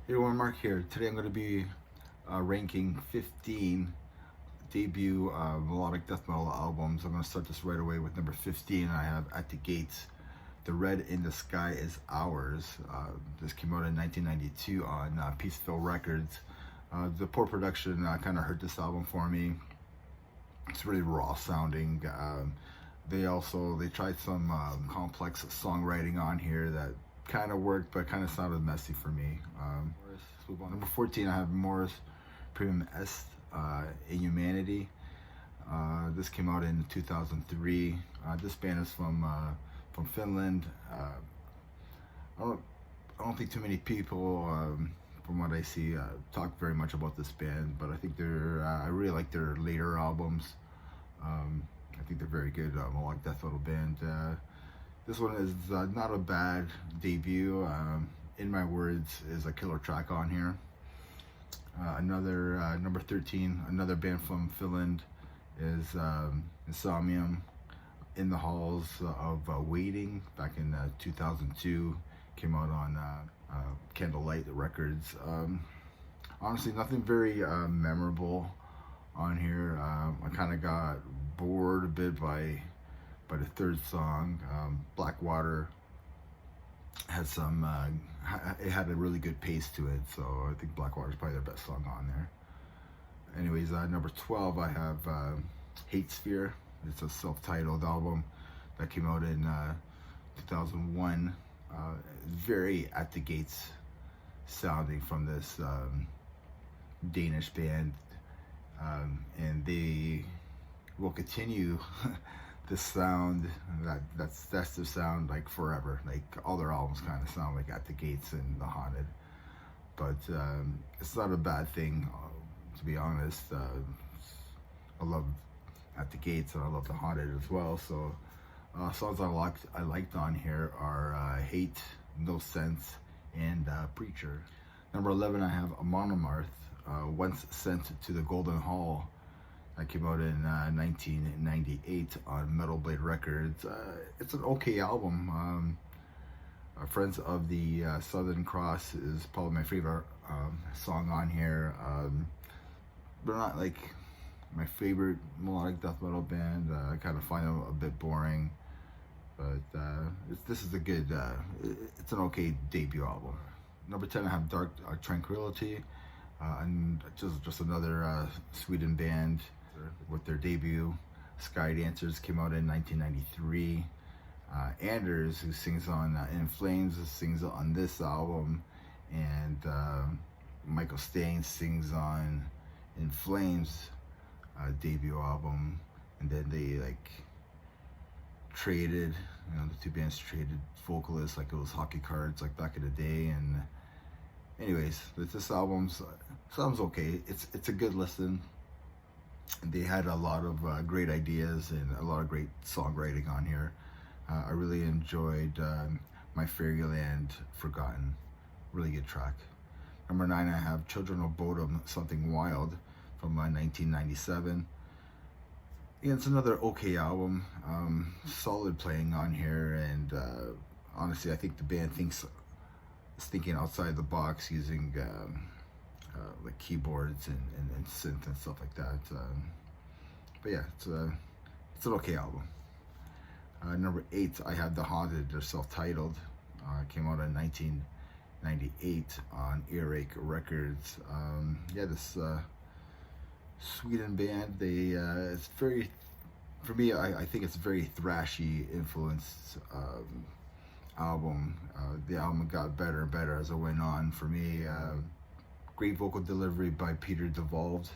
Hey everyone, Mark here. Today I'm going to be ranking 15 debut melodic death metal albums. I'm going to start this right away with number 15. I have At the Gates, The Red in the Sky is Ours. This came out in 1992 on Peaceville Records. The poor production kind of hurt this album for me. It's really raw sounding. They tried some complex songwriting on here that kind of worked, but kind of sounded messy for me. Number 14, I have Morris Premium Est, Inhumanity. This came out in 2003. This band is from Finland. I don't think too many people, from what I see, talk very much about this band, but I think I really like their later albums. I think they're very good, melodic death metal band. This one is not a bad debut. In My Words is a killer track on here. Number 13, another band from Finland is Insomnium, In the Halls of Waiting, back in 2002. Came out on Candlelight Records. Honestly, nothing very memorable on here. I kind of got bored a bit by the third song. Blackwater had it had a really good pace to it, so I think Blackwater is probably their best song on there. Anyways, number 12, I have Hate Sphere. It's a self-titled album that came out in 2001. Very At the Gates sounding from this Danish band, and they will continue this sound. That's their sound like forever. Like all their albums kind of sound like At the Gates and The Haunted, but it's not a bad thing, to be honest. I love At the Gates and I love The Haunted as well. So songs I liked on here are Hate, No Sense, and Preacher. Number 11, I have Monomarth, Once Sent to the Golden Hall. That came out in 1998 on Metal Blade Records. It's an okay album. Friends of the Southern Cross is probably my favorite song on here. They're not like my favorite melodic death metal band. I kind of find them a bit boring, but this is a good, it's an okay debut album. Number 10, I have Dark Tranquility, and just another Sweden band with their debut. Sky Dancers came out in 1993. Anders, who sings on In Flames, sings on this album, and Michael Staines sings on In Flames debut album, and then they like traded, the two bands traded vocalists like it was hockey cards, like back in the day. And anyways, this album's sounds okay. It's a good listen. They had a lot of great ideas and a lot of great songwriting on here. I really enjoyed My Fairyland Forgotten. Really good track. Number 9, I have Children of Bodom, Something Wild, from 1997. Yeah, it's another okay album. Solid playing on here, and honestly, I think the band is thinking outside the box, using like keyboards and synth and stuff like that. But yeah, it's an okay album. Number 8, I have The Haunted. They're self-titled. Came out in 1998 on Earache Records. Yeah, this Sweden band. It's very, for me, I think it's a very thrashy influenced album. The album got better and better as it went on for me. Great vocal delivery by Peter Devolved.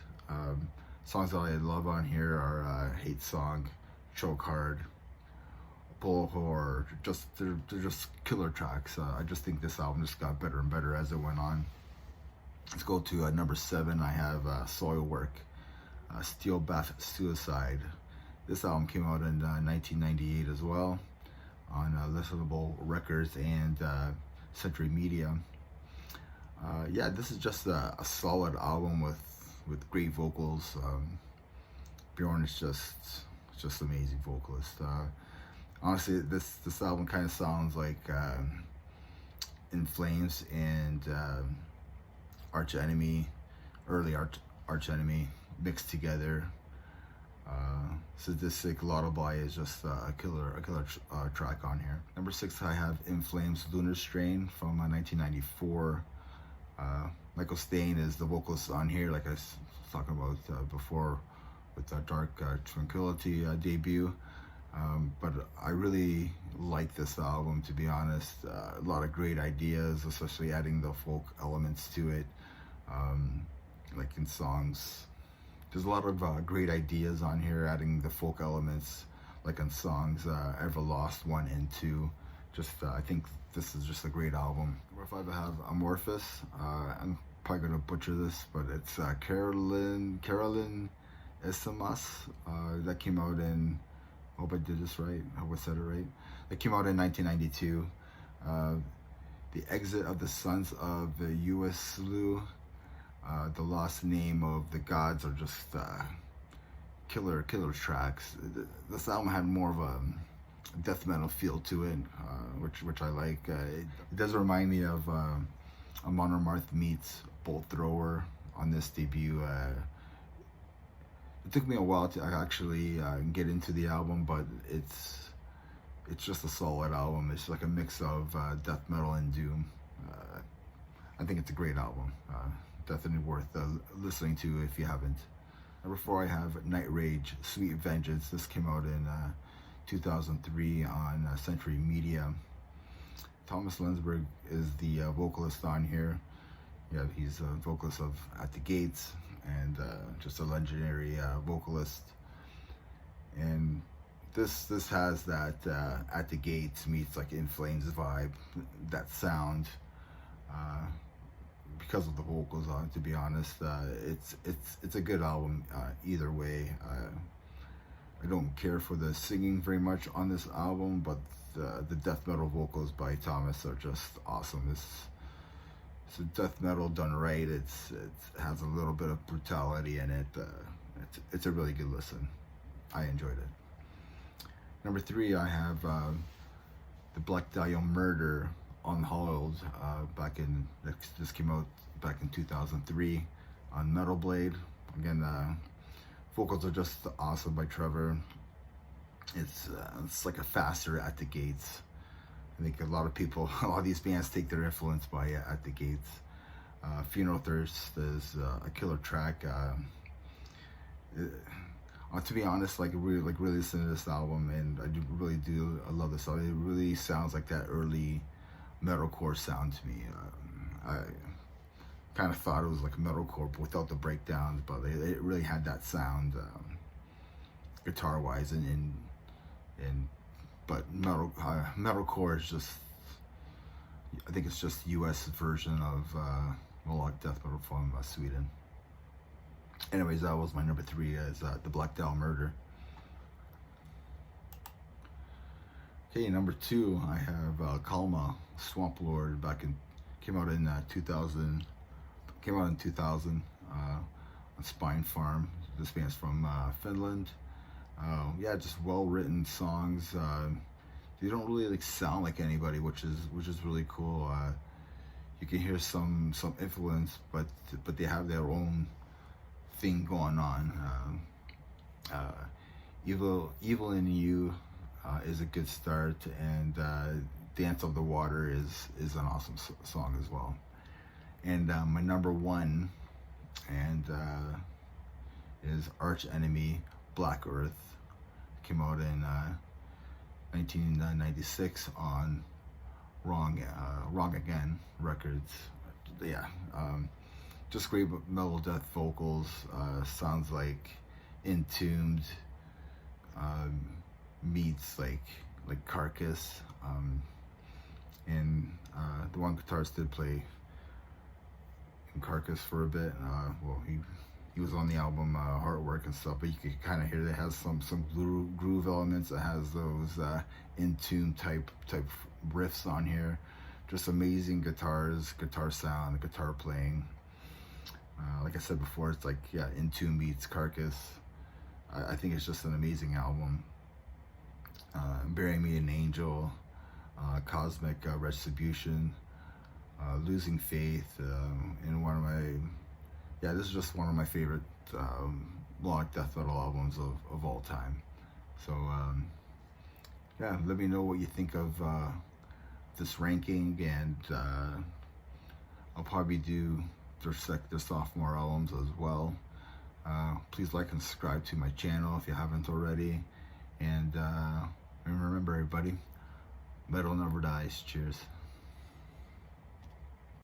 Songs that I love on here are Hate Song, Choke Hard, Bull Horror. They're just killer tracks. I just think this album just got better and better as it went on. Let's go to number 7. I have Soilwork, Steel Bath Suicide. This album came out in 1998 as well on Listenable Records and Century Media. Yeah, this is just a solid album with great vocals. Bjorn is just amazing vocalist. Honestly, this album kind of sounds like In Flames and Arch Enemy, early Arch Enemy mixed together. Sadistic Lullaby is just a killer track on here. Number 6, I have In Flames Lunar Strain from 1994. Michael Stein is the vocalist on here, like I was talking about before with the Dark Tranquility debut. But I really like this album, to be honest. A lot of great ideas, especially adding the folk elements to it, like in songs. There's a lot of great ideas on here, adding the folk elements, like on songs Ever Lost 1 and 2. I think this is just a great album. Number 5, I have Amorphous. I'm probably gonna butcher this, but it's Carolyn Esimas. That came out in, I hope I did this right, I hope I said it right. That came out in 1992. The Exit of the Sons of the Ueslu, The Lost Name of the Gods are just killer tracks. This album had more of a death metal feel to it, which I like. It does remind me of Amon Amarth meets Bolt Thrower on this debut. It took me a while to actually get into the album, but it's just a solid album. It's like a mix of death metal and doom. I think it's a great album. Definitely worth listening to if you haven't. Number 4, I have Night Rage, Sweet Vengeance. This came out in 2003 on Century Media. Thomas Lensberg is the vocalist on here. Yeah, he's a vocalist of At the Gates, and just a legendary vocalist. And this has that At the Gates meets like In Flames vibe, that sound. Because of the vocals on it, to be honest, it's a good album either way. I don't care for the singing very much on this album, but the death metal vocals by Thomas are just awesome. It's a death metal done right. It has a little bit of brutality in it. It's a really good listen. I enjoyed it. Number 3, I have the Black Dahlia Murder Unhauled. This came out back in 2003 on Metal Blade. Again, vocals are just awesome by Trevor. It's like a faster At the Gates. I think a lot of these bands take their influence by At the Gates. Funeral Thirst is a killer track. To be honest, really listen to this album, and I love this album. It really sounds like that early metalcore sound to me. I kind of thought it was like metalcore but without the breakdowns, but it really had that sound, guitar wise, but metalcore is just, I think it's just US version of melodic death metal from Sweden. Anyways, that was my number 3, is the Black Dahlia Murder. Okay, number 2, I have Kalma, Swamp Lord. Came out in 2000. On Spine Farm. This band's from Finland. Yeah, just well-written songs. They don't really sound like anybody, which is really cool. You can hear some influence, but they have their own thing going on. Evil in You is a good start, and Dance of the Water is an awesome song as well. And my number 1 is Arch Enemy, Black Earth. Came out in 1996 on Wrong Again Records. Yeah, just great mellow death vocals. Sounds like Entombed meets like Carcass. And the one guitarist did play in Carcass for a bit. Well, he was on the album Heartwork and stuff, but you can kind of hear that it has some groove elements. It has those in-tune type riffs on here. Just amazing guitars, guitar sound, guitar playing. Like I said before, it's like, yeah, In Tune meets Carcass. I think it's just an amazing album. Bury Me an Angel, Cosmic Retribution, Losing Faith, and one of my, yeah, this is just one of my favorite melodic death metal albums of all time. So yeah, let me know what you think of this ranking, and I'll probably do their sophomore albums as well. Please like and subscribe to my channel if you haven't already, and remember, everybody, metal never dies. Cheers.